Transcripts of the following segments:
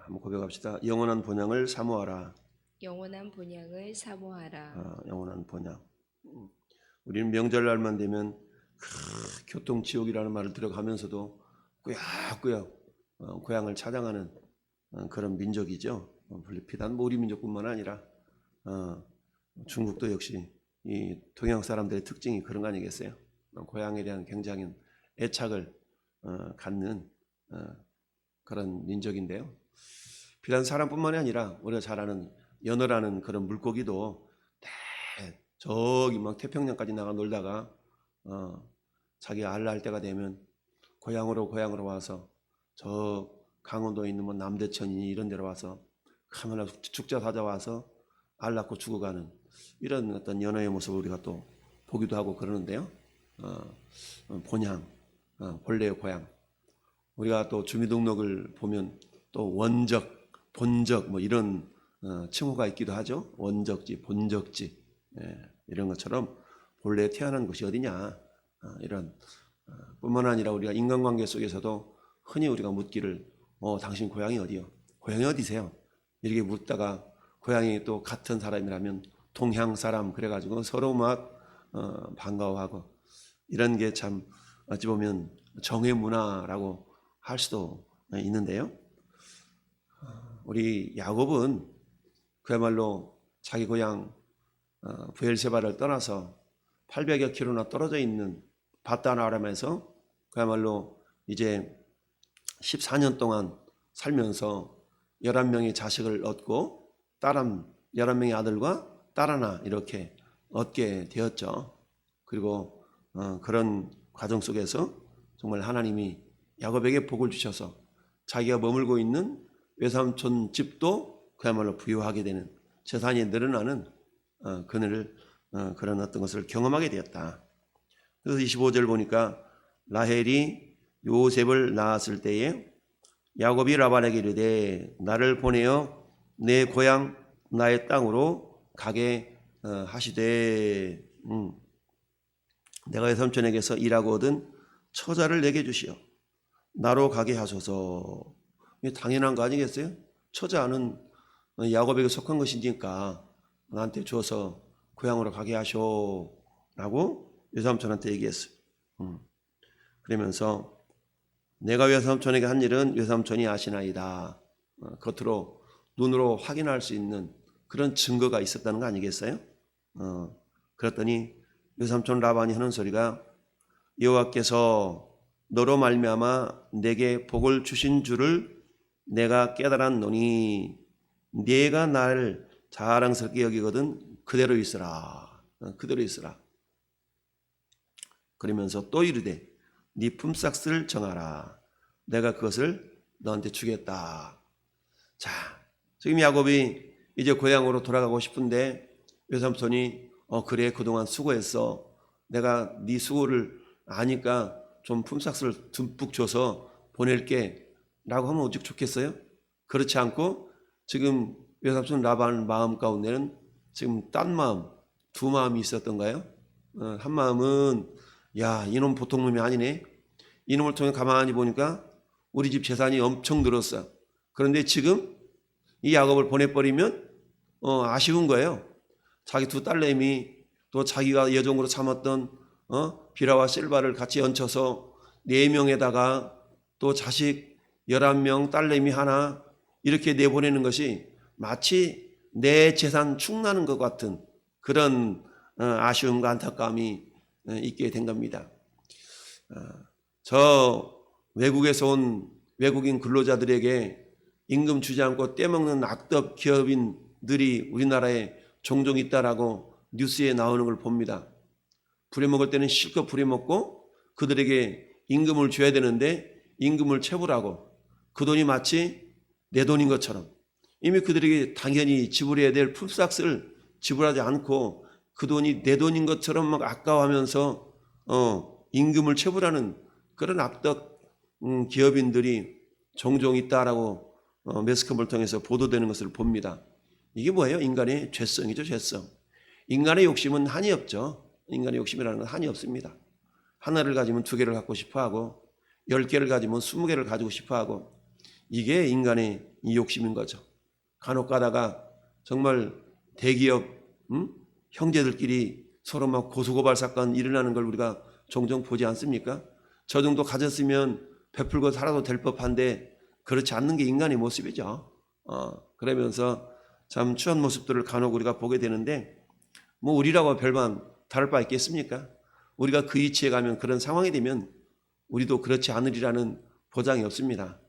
한번 고백합시다. 영원한 본향을 사모하라. 영원한 본향을 사모하라. 영원한 본향. 우리는 명절날만 되면 교통지옥이라는 말을 들어가면서도 꾸역꾸역 고향을 찾아가는 그런 민족이죠. 비단 우리 민족뿐만 아니라 중국도 역시 이 동양 사람들의 특징이 그런 거 아니겠어요? 고향에 대한 굉장히 애착을 갖는 그런 민족인데요. 비단 사람뿐만이 아니라 우리가 잘 아는 연어라는 그런 물고기도 저기 막 태평양까지 나가 놀다가 자기 알 낳을 때가 되면 고향으로 와서 저 강원도에 있는 뭐 남대천이니 이런 데로 와서 카메라 축제 찾아와서 알 낳고 죽어가는 이런 어떤 연어의 모습을 우리가 또 보기도 하고 그러는데요. 본향, 본래의 고향. 우리가 또 주민등록을 보면 또 원적, 본적 뭐 이런 칭호가 있기도 하죠. 원적지, 본적지 이런 것처럼 본래 태어난 곳이 어디냐 이런 뿐만 아니라 우리가 인간관계 속에서도 흔히 우리가 묻기를 당신 고향이 어디요? 고향이 어디세요? 이렇게 묻다가 고향이 또 같은 사람이라면 동향 사람 그래가지고 서로 막 반가워하고 이런 게 참 어찌 보면 정의 문화라고 할 수도 있는데요. 우리 야곱은 그야말로 자기 고향 브엘세바를 떠나서 800여 킬로나 떨어져 있는 바단 아람에서 그야말로 이제 14년 동안 살면서 11명의 자식을 얻고 11명의 아들과 딸 하나 이렇게 얻게 되었죠. 그리고 그런 과정 속에서 정말 하나님이 야곱에게 복을 주셔서 자기가 머물고 있는 외삼촌 집도 그야말로 부유하게 되는 재산이 늘어나는 그늘을 그런 어떤 것을 경험하게 되었다. 그래서 25절 보니까 라헬이 요셉을 낳았을 때에 야곱이 라반에게 이르되 나를 보내어 내 고향 나의 땅으로 가게 하시되 내가 외삼촌에게서 일하고 얻은 처자를 내게 주시오. 나로 가게 하소서. 당연한 거 아니겠어요? 처자는 야곱에게 속한 것이니까 나한테 주어서 고향으로 가게 하쇼 라고 외삼촌한테 얘기했어요. 그러면서 내가 외삼촌에게 한 일은 외삼촌이 아시나이다. 겉으로 눈으로 확인할 수 있는 그런 증거가 있었다는 거 아니겠어요? 그랬더니 외삼촌 라반이 하는 소리가 여호와께서 너로 말미암아 내게 복을 주신 줄을 내가 깨달았노니 네가 나를 자랑스럽게 여기거든 그대로 있으라. 그대로 있으라. 그러면서 또 이르되 네 품삯을 정하라. 내가 그것을 너한테 주겠다. 자, 지금 야곱이 이제 고향으로 돌아가고 싶은데 외삼촌이 그래 그동안 수고했어. 내가 네 수고를 아니까 좀 품삯을 듬뿍 줘서 보낼게 라고 하면 어찌 좋겠어요? 그렇지 않고 지금 외삼촌 라반 마음 가운데는 지금 딴 마음, 두 마음이 있었던가요? 한 마음은 야 이놈 보통 놈이 아니네. 이놈을 통해 가만히 보니까 우리 집 재산이 엄청 늘었어. 그런데 지금 이 야곱을 보내버리면 아쉬운 거예요. 자기 두 딸내미 또 자기가 예정으로 삼았던 비라와 실바를 같이 얹혀서 4명에다가 또 자식 11명 딸내미 하나 이렇게 내보내는 것이 마치 내 재산 축나는 것 같은 그런 아쉬움과 안타까움이 있게 된 겁니다. 저 외국에서 온 외국인 근로자들에게 임금 주지 않고 떼먹는 악덕 기업인들이 우리나라에 종종 있다라고 뉴스에 나오는 걸 봅니다. 부려먹을 때는 실컷 부려먹고 그들에게 임금을 줘야 되는데 임금을 체불하고 그 돈이 마치 내 돈인 것처럼 이미 그들에게 당연히 지불해야 될 품삯을 지불하지 않고 그 돈이 내 돈인 것처럼 막 아까워하면서 임금을 체불하는 그런 악덕 기업인들이 종종 있다라고 매스컴을 통해서 보도되는 것을 봅니다. 이게 뭐예요? 인간의 죄성이죠, 죄성. 인간의 욕심은 한이 없죠. 인간의 욕심이라는 건 한이 없습니다. 하나를 가지면 2개를 갖고 싶어하고 10개를 가지면 20개를 가지고 싶어하고 이게 인간의 이 욕심인 거죠. 간혹 가다가 정말 대기업 형제들끼리 서로 막 고소고발 사건 일어나는 걸 우리가 종종 보지 않습니까? 저 정도 가졌으면 베풀고 살아도 될 법한데 그렇지 않는 게 인간의 모습이죠. 그러면서 참 추한 모습들을 간혹 우리가 보게 되는데 뭐 우리라고 별반 다를 바 있겠습니까? 우리가 그 위치에 가면 그런 상황이 되면 우리도 그렇지 않으리라는 보장이 없습니다.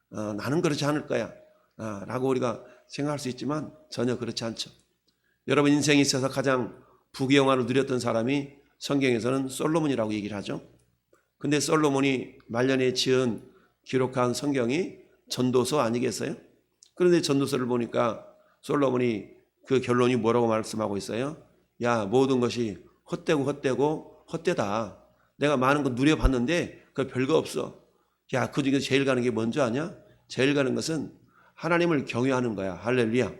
나는 그렇지 않을 거야 라고 우리가 생각할 수 있지만 전혀 그렇지 않죠. 여러분 인생에 있어서 가장 부귀영화를 누렸던 사람이 성경에서는 솔로몬이라고 얘기를 하죠. 근데 솔로몬이 말년에 지은 기록한 성경이 전도서 아니겠어요? 그런데 전도서를 보니까 솔로몬이 그 결론이 뭐라고 말씀하고 있어요? 야, 모든 것이 헛되고 헛되다. 내가 많은 거 누려봤는데 그 별거 없어. 야, 그중에 제일 가는 게 뭔지 아냐? 제일 가는 것은 하나님을 경외하는 거야. 할렐루야.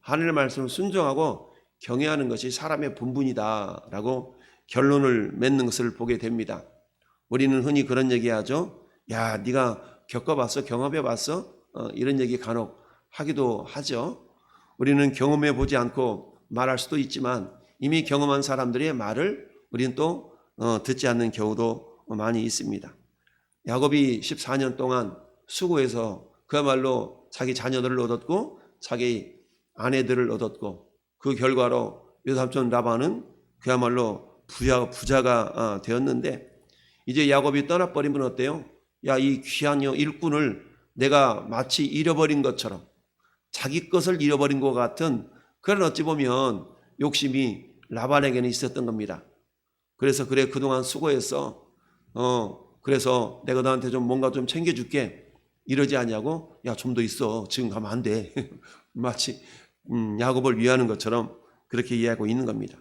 하나님의 말씀을 순종하고 경외하는 것이 사람의 본분이다 라고 결론을 맺는 것을 보게 됩니다. 우리는 흔히 그런 얘기하죠. 야, 네가 겪어봤어? 경험해봤어? 이런 얘기 간혹 하기도 하죠. 우리는 경험해보지 않고 말할 수도 있지만 이미 경험한 사람들의 말을 우리는 또 듣지 않는 경우도 많이 있습니다. 야곱이 14년 동안 수고해서 그야말로 자기 자녀들을 얻었고 자기 아내들을 얻었고 그 결과로 외삼촌 라반은 그야말로 부자가 되었는데 이제 야곱이 떠나버리면 어때요? 야, 이 귀한 일꾼을 내가 마치 잃어버린 것처럼 자기 것을 잃어버린 것 같은 그런 어찌 보면 욕심이 라반에게는 있었던 겁니다. 그래서 그래 그동안 수고했어. 그래서 내가 너한테 좀 뭔가 좀 챙겨줄게. 이러지 않냐고? 야, 좀 더 있어. 지금 가면 안 돼. 마치 야곱을 위하는 것처럼 그렇게 이해하고 있는 겁니다.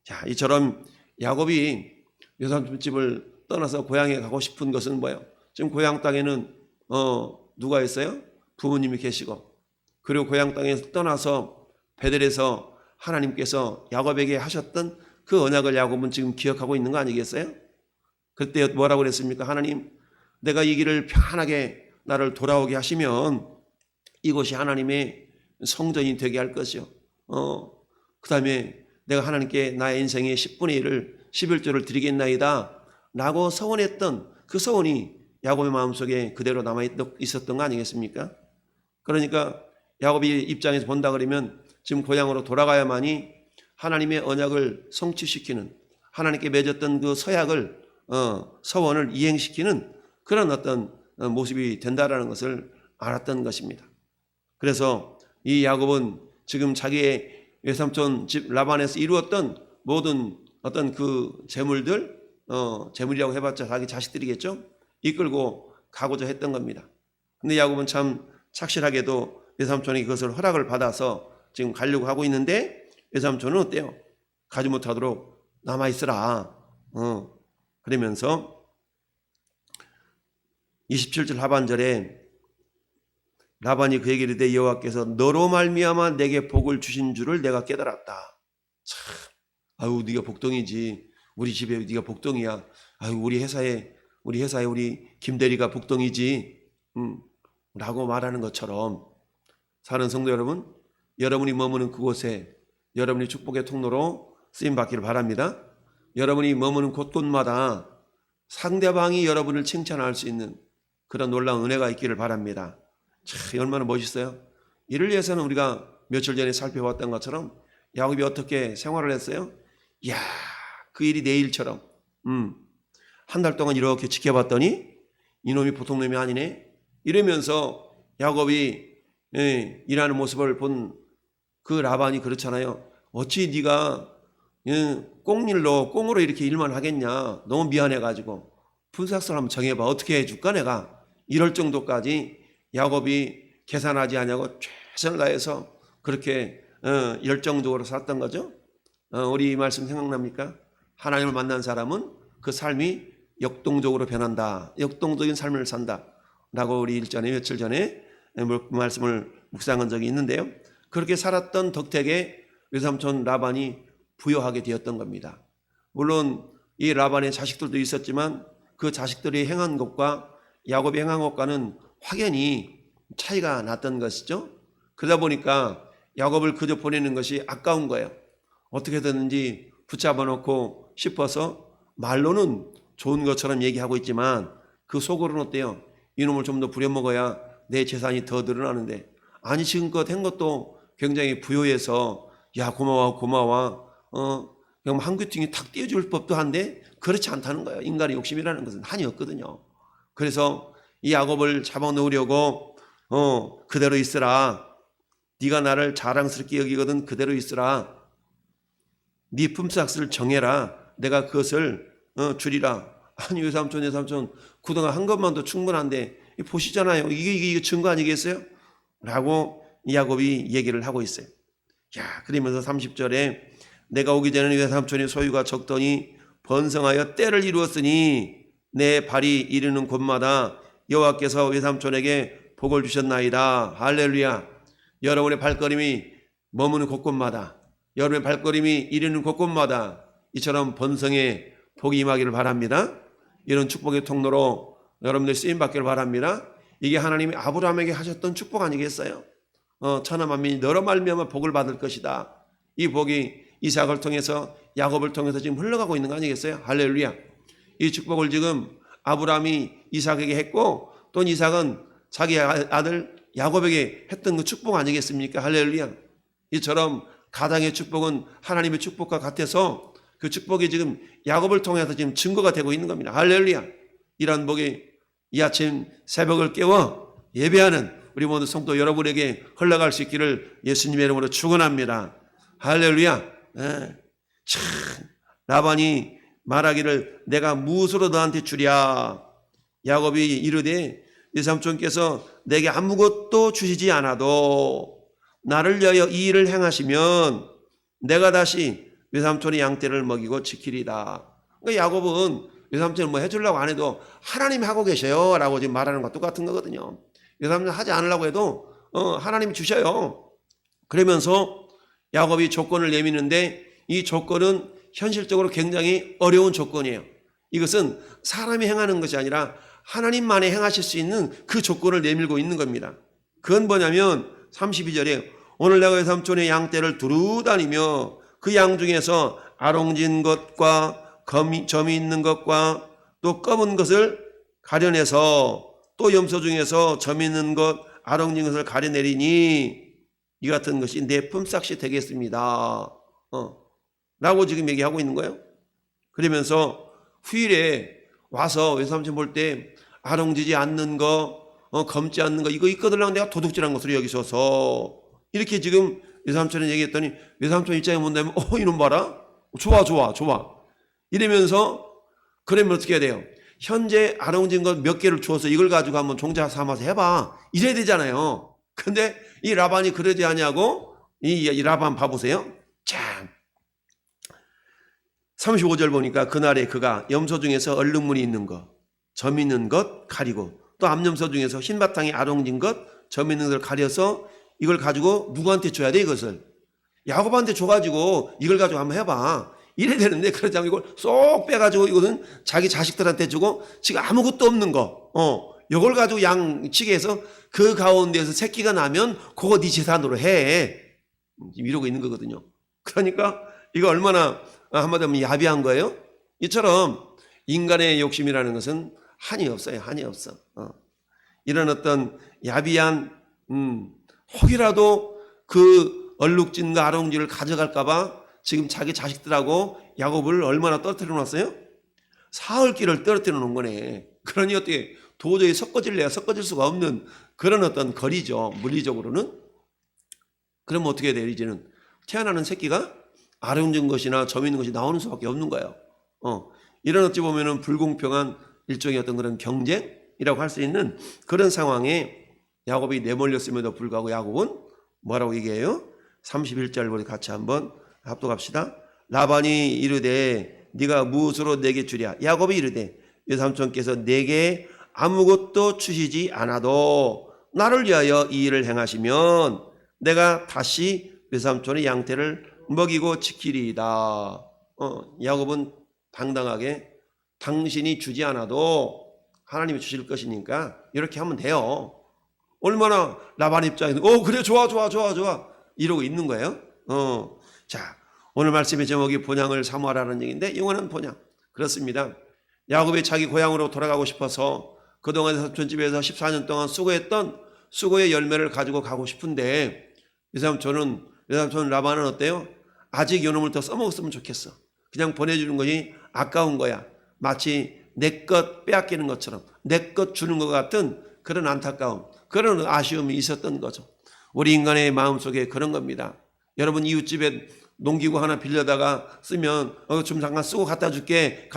자, 이처럼 야곱이 외삼촌 집을 떠나서 고향에 가고 싶은 것은 뭐예요? 지금 고향 땅에는 누가 있어요? 부모님이 계시고 그리고 고향 땅에서 떠나서 베델에서 하나님께서 야곱에게 하셨던 그 언약을 야곱은 지금 기억하고 있는 거 아니겠어요? 그때 뭐라고 그랬습니까? 하나님, 내가 이 길을 편하게 나를 돌아오게 하시면 이곳이 하나님의 성전이 되게 할 것이요. 그 다음에 내가 하나님께 나의 인생의 10분의 1을 11조를 드리겠나이다 라고 서원했던 그 서원이 야곱의 마음속에 그대로 남아 있었던 거 아니겠습니까? 그러니까 야곱이 입장에서 본다 그러면 지금 고향으로 돌아가야만이 하나님의 언약을 성취시키는 하나님께 맺었던 그 서약을 서원을 이행시키는 그런 어떤 모습이 된다라는 것을 알았던 것입니다. 그래서 이 야곱은 지금 자기의 외삼촌 집 라반에서 이루었던 모든 어떤 그 재물들 재물이라고 해봤자 자기 자식들이겠죠. 이끌고 가고자 했던 겁니다. 근데 야곱은 참 착실하게도 외삼촌이 그것을 허락을 받아서 지금 가려고 하고 있는데 외삼촌은 어때요? 가지 못하도록 남아있으라. 그러면서 27절 하반절에 라반이 그에게 이르되 여호와께서 너로 말미암아 내게 복을 주신 줄을 내가 깨달았다. 참, 아유 네가 복덩이지. 우리 집에 네가 복덩이야. 아유 우리 회사에 우리 김대리가 복덩이지. 라고 말하는 것처럼 사는 성도 여러분, 여러분이 머무는 그곳에 여러분이 축복의 통로로 쓰임 받기를 바랍니다. 여러분이 머무는 곳곳마다 상대방이 여러분을 칭찬할 수 있는 그런 놀라운 은혜가 있기를 바랍니다. 참 얼마나 멋있어요. 이를 위해서는 우리가 며칠 전에 살펴봤던 것처럼 야곱이 어떻게 생활을 했어요? 이야, 그 일이 내 일처럼 한 달 동안 이렇게 지켜봤더니 이놈이 보통 놈이 아니네. 이러면서 야곱이 일하는 모습을 본 그 라반이 그렇잖아요. 어찌 네가 꽁으로 이렇게 일만 하겠냐. 너무 미안해가지고 분삭설 한번 정해봐. 어떻게 해줄까 내가. 이럴 정도까지 야곱이 계산하지 않냐고 최선을 다해서 그렇게 열정적으로 살았던 거죠. 우리 이 말씀 생각납니까? 하나님을 만난 사람은 그 삶이 역동적으로 변한다. 역동적인 삶을 산다. 라고 우리 며칠 전에 말씀을 묵상한 적이 있는데요. 그렇게 살았던 덕택에 외삼촌 라반이 부여하게 되었던 겁니다. 물론 이 라반의 자식들도 있었지만 그 자식들이 행한 것과 야곱이 행한 것과는 확연히 차이가 났던 것이죠. 그러다 보니까 야곱을 그저 보내는 것이 아까운 거예요. 어떻게 됐는지 붙잡아 놓고 싶어서 말로는 좋은 것처럼 얘기하고 있지만 그 속으로는 어때요? 이놈을 좀 더 부려먹어야 내 재산이 더 늘어나는데, 아니 지금껏 한 것도 굉장히 부요해서 야 고마워 고마워 그냥 한 귀퉁이 탁 띄워줄 법도 한데 그렇지 않다는 거예요. 인간의 욕심이라는 것은 한이 없거든요. 그래서 이 야곱을 잡아놓으려고 그대로 있으라. 네가 나를 자랑스럽게 여기거든 그대로 있으라. 네 품삯을 정해라. 내가 그것을 주리라. 아니 외삼촌 그동안 한 것만도 충분한데 보시잖아요. 이게 증거 아니겠어요? 라고 야곱이 얘기를 하고 있어요. 야, 그러면서 30절에 내가 오기 전에는 외삼촌의 소유가 적더니 번성하여 때를 이루었으니 내 발이 이르는 곳마다 여호와께서 외삼촌에게 복을 주셨나이다. 할렐루야. 여러분의 발걸음이 머무는 곳곳마다, 여러분의 발걸음이 이르는 곳곳마다 이처럼 번성의 복이 임하기를 바랍니다. 이런 축복의 통로로 여러분들 쓰임받기를 바랍니다. 이게 하나님이 아브라함에게 하셨던 축복 아니겠어요? 천하 만민이 너로 말미암아 복을 받을 것이다. 이 복이 이삭을 통해서 야곱을 통해서 지금 흘러가고 있는 거 아니겠어요? 할렐루야. 이 축복을 지금 아브라함이 이삭에게 했고 또 이삭은 자기 아들 야곱에게 했던 그 축복 아니겠습니까? 할렐루야. 이처럼 가당의 축복은 하나님의 축복과 같아서 그 축복이 지금 야곱을 통해서 지금 증거가 되고 있는 겁니다. 할렐루야. 이런 복이 이 아침 새벽을 깨워 예배하는 우리 모든 성도 여러분에게 흘러갈 수 있기를 예수님의 이름으로 축원합니다. 할렐루야. 참 라반이 말하기를 내가 무엇으로 너한테 주랴. 야곱이 이르되 외삼촌께서 내게 아무것도 주시지 않아도 나를 위하여 이 일을 행하시면 내가 다시 외삼촌의 양떼를 먹이고 지키리다. 그러니까 야곱은 외삼촌은 뭐 해주려고 안 해도 하나님이 하고 계셔요 라고 지금 말하는 것과 똑같은 거거든요. 외삼촌 하지 않으려고 해도 하나님이 주셔요. 그러면서 야곱이 조건을 내미는데 이 조건은 현실적으로 굉장히 어려운 조건이에요. 이것은 사람이 행하는 것이 아니라 하나님만이 행하실 수 있는 그 조건을 내밀고 있는 겁니다. 그건 뭐냐면 32절에 오늘 내가 외삼촌의 양떼를 두루 다니며 그 양 중에서 아롱진 것과 점이 있는 것과 또 검은 것을 가려내서 또 염소 중에서 점 있는 것 아롱진 것을 가려내리니 이 같은 것이 내 품삯이 되겠습니다. 라고 지금 얘기하고 있는 거예요. 그러면서 후일에 와서 외삼촌 볼 때 아롱지지 않는 거, 검지 않는 거 이거 있거들랑 내가 도둑질한 것으로 여기셔서 이렇게 지금 외삼촌이 얘기했더니 외삼촌 입장에 본다면 이놈 봐라. 좋아. 이러면서 그러면 어떻게 해야 돼요? 현재 아롱진 것 몇 개를 주어서 이걸 가지고 한번 종자 삼아서 해봐. 이래야 되잖아요. 근데 이 라반이 그러지 아니하고 이 라반 봐보세요. 참 35절 보니까 그날에 그가 염소 중에서 얼룩무늬 있는 것, 점 있는 것 가리고 또 암염소 중에서 흰 바탕에 아롱진 것, 점 있는 것을 가려서 이걸 가지고 누구한테 줘야 돼? 이것을 야곱한테 줘가지고 이걸 가지고 한번 해봐. 이래야 되는데 그러지 않고 이걸 쏙 빼가지고 이것은 자기 자식들한테 주고 지금 아무것도 없는 거 이걸 가지고 양치게 해서 그 가운데에서 새끼가 나면 그거 네 재산으로 해. 지금 이러고 있는 거거든요. 그러니까 이거 얼마나 한마디로 하면 야비한 거예요. 이처럼 인간의 욕심이라는 것은 한이 없어요. 한이 없어. 이런 어떤 야비한 혹이라도 그 얼룩진과 아롱지를 가져갈까봐 지금 자기 자식들하고 야곱을 얼마나 떨어뜨려 놨어요? 사흘길을 떨어뜨려 놓은 거네. 그러니 어떻게 도저히 섞어질 수가 없는 그런 어떤 거리죠. 물리적으로는. 그러면 어떻게 돼요? 이제는 태어나는 새끼가 아롱진 것이나 점 있는 것이 나오는 수밖에 없는 거예요. 이런 어찌 보면은 불공평한 일종의 어떤 그런 경쟁이라고 할 수 있는 그런 상황에 야곱이 내몰렸음에도 불구하고 야곱은 뭐라고 얘기해요? 31절 우리 같이 한번 합독합시다. 라반이 이르되 네가 무엇으로 내게 주랴. 야곱이 이르되 외삼촌께서 내게 아무것도 주시지 않아도 나를 위하여 이 일을 행하시면 내가 다시 외삼촌의 양떼를 먹이고 지키리이다. 야곱은 당당하게 당신이 주지 않아도 하나님이 주실 것이니까 이렇게 하면 돼요. 얼마나 라반 입장에서 그래 좋아 이러고 있는 거예요. 자, 오늘 말씀의 제목이 본향을 사모하라는 얘기인데 영원한 본향. 그렇습니다. 야곱이 자기 고향으로 돌아가고 싶어서 그동안 삼촌집에서 14년 동안 수고했던 수고의 열매를 가지고 가고 싶은데 이 삼촌 라반은 어때요? 아직 요놈을 더 써먹었으면 좋겠어. 그냥 보내주는 것이 아까운 거야. 마치 내 것 빼앗기는 것처럼 내 것 주는 것 같은 그런 안타까움, 그런 아쉬움이 있었던 거죠. 우리 인간의 마음속에 그런 겁니다. 여러분 이웃집에 농기구 하나 빌려다가 쓰면 좀 잠깐 쓰고 갖다 줄게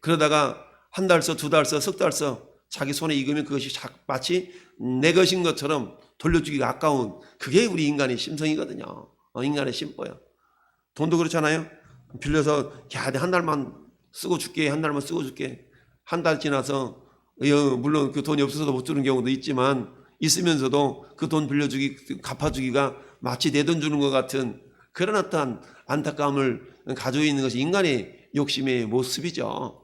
그러다가 한 달 써, 두 달 써, 석 달 써 자기 손에 익으면 그것이 마치 내 것인 것처럼 돌려주기가 아까운, 그게 우리 인간의 심성이거든요. 인간의 심보요. 돈도 그렇잖아요. 빌려서 한 달만 쓰고 줄게, 한 달 지나서 물론 그 돈이 없어서 못 주는 경우도 있지만 있으면서도 그 돈 빌려주기, 갚아주기가 마치 내 돈 주는 것 같은 그런 어떠한 안타까움을 가지고 있는 것이 인간의 욕심의 모습이죠.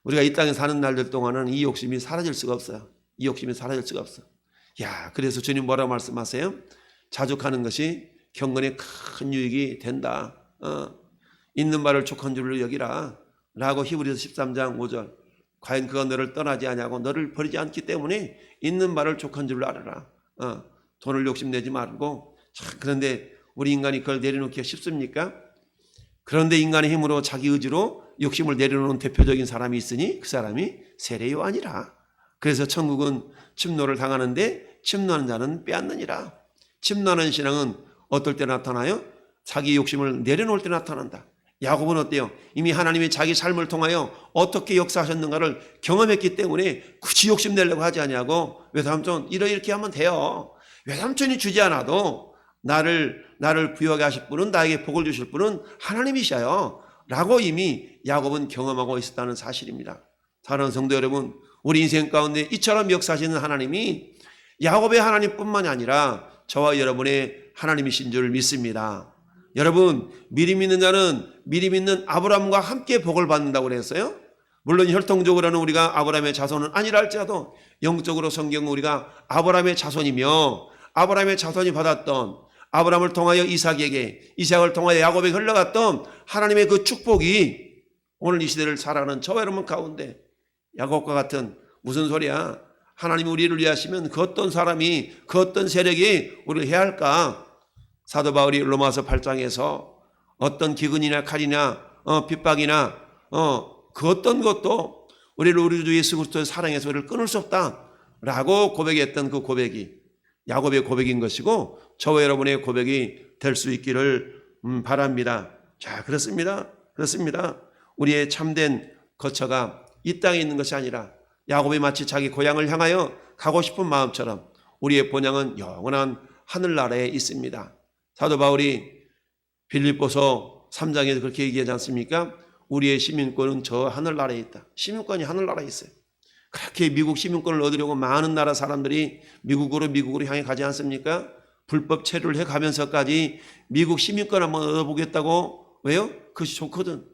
우리가 이 땅에 사는 날들 동안은 이 욕심이 사라질 수가 없어요. 이 욕심이 사라질 수가 없어. 그래서 주님 뭐라고 말씀하세요? 자족하는 것이 경건에 큰 유익이 된다. 있는 바를 족한 줄로 여기라 라고 히브리서 13장 5절. 과연 그가 너를 떠나지 아니하고 너를 버리지 않기 때문에 있는 바를 족한 줄로 알아라. 돈을 욕심내지 말고. 그런데 우리 인간이 그걸 내려놓기가 쉽습니까? 그런데 인간의 힘으로 자기 의지로 욕심을 내려놓는 대표적인 사람이 있으니 그 사람이 세례 요한이라. 그래서 천국은 침노를 당하는데 침노하는 자는 빼앗느니라. 침노하는 신앙은 어떨 때 나타나요? 자기 욕심을 내려놓을 때 나타난다. 야곱은 어때요? 이미 하나님이 자기 삶을 통하여 어떻게 역사하셨는가를 경험했기 때문에 굳이 욕심 내려고 하지 아니하고 외삼촌 이렇게 하면 돼요. 외삼촌이 주지 않아도 나를 부유하게 하실 분은, 나에게 복을 주실 분은 하나님이셔요 라고 이미 야곱은 경험하고 있었다는 사실입니다. 사랑하는 성도 여러분, 우리 인생 가운데 이처럼 역사하시는 하나님이 야곱의 하나님뿐만이 아니라 저와 여러분의 하나님이신 줄 믿습니다. 여러분, 미리 믿는 자는 미리 믿는 아브라함과 함께 복을 받는다고 그랬어요. 물론 혈통적으로는 우리가 아브라함의 자손은 아니라 할지라도 영적으로 성경은 우리가 아브라함의 자손이며 아브라함의 자손이 받았던, 아브라함을 통하여 이삭에게, 이삭을 통하여 야곱에게 흘러갔던 하나님의 그 축복이 오늘 이 시대를 살아가는 저와 여러분 가운데 야곱과 같은, 무슨 소리야, 하나님이 우리를 위하시면 그 어떤 사람이, 그 어떤 세력이 우리를 해야 할까? 사도 바울이 로마서 8장에서 어떤 기근이나 칼이나 핍박이나 그 어떤 것도 우리 주 예수 그리스도의 사랑에서 우리를 끊을 수 없다라고 고백했던 그 고백이 야곱의 고백인 것이고 저와 여러분의 고백이 될 수 있기를 바랍니다. 자, 그렇습니다. 우리의 참된 거처가 이 땅에 있는 것이 아니라 야곱이 마치 자기 고향을 향하여 가고 싶은 마음처럼 우리의 본향은 영원한 하늘나라에 있습니다. 사도 바울이 빌립보서 3장에서 그렇게 얘기하지 않습니까? 우리의 시민권은 저 하늘나라에 있다. 시민권이 하늘나라에 있어요. 그렇게 미국 시민권을 얻으려고 많은 나라 사람들이 미국으로 향해 가지 않습니까? 불법 체류를 해가면서까지 미국 시민권 한번 얻어보겠다고. 왜요? 그것이 좋거든.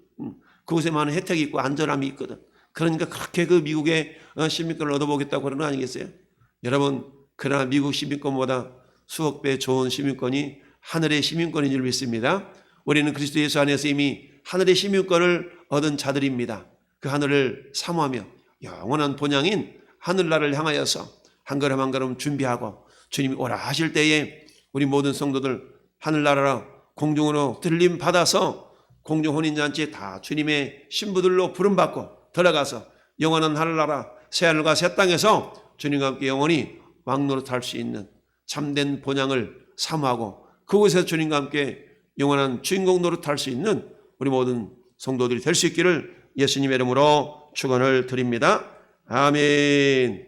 그곳에 많은 혜택이 있고 안전함이 있거든. 그러니까 그렇게 그 미국의 시민권을 얻어보겠다고 그러는 거 아니겠어요? 여러분, 그러나 미국 시민권보다 수억 배 좋은 시민권이 하늘의 시민권인 줄 믿습니다. 우리는 그리스도 예수 안에서 이미 하늘의 시민권을 얻은 자들입니다. 그 하늘을 사모하며 영원한 본향인 하늘나라를 향하여서 한 걸음 한 걸음 준비하고 주님이 오라 하실 때에 우리 모든 성도들 하늘나라로 공중으로 들림 받아서 공중 혼인잔치에 다 주님의 신부들로 부름받고 들어가서 영원한 하늘나라 새하늘과 새 땅에서 주님과 함께 영원히 왕노릇할 수 있는 참된 본향을 사모하고 그곳에서 주님과 함께 영원한 주인공 노릇할 수 있는 우리 모든 성도들이 될 수 있기를 예수님의 이름으로 축원을 드립니다. 아멘.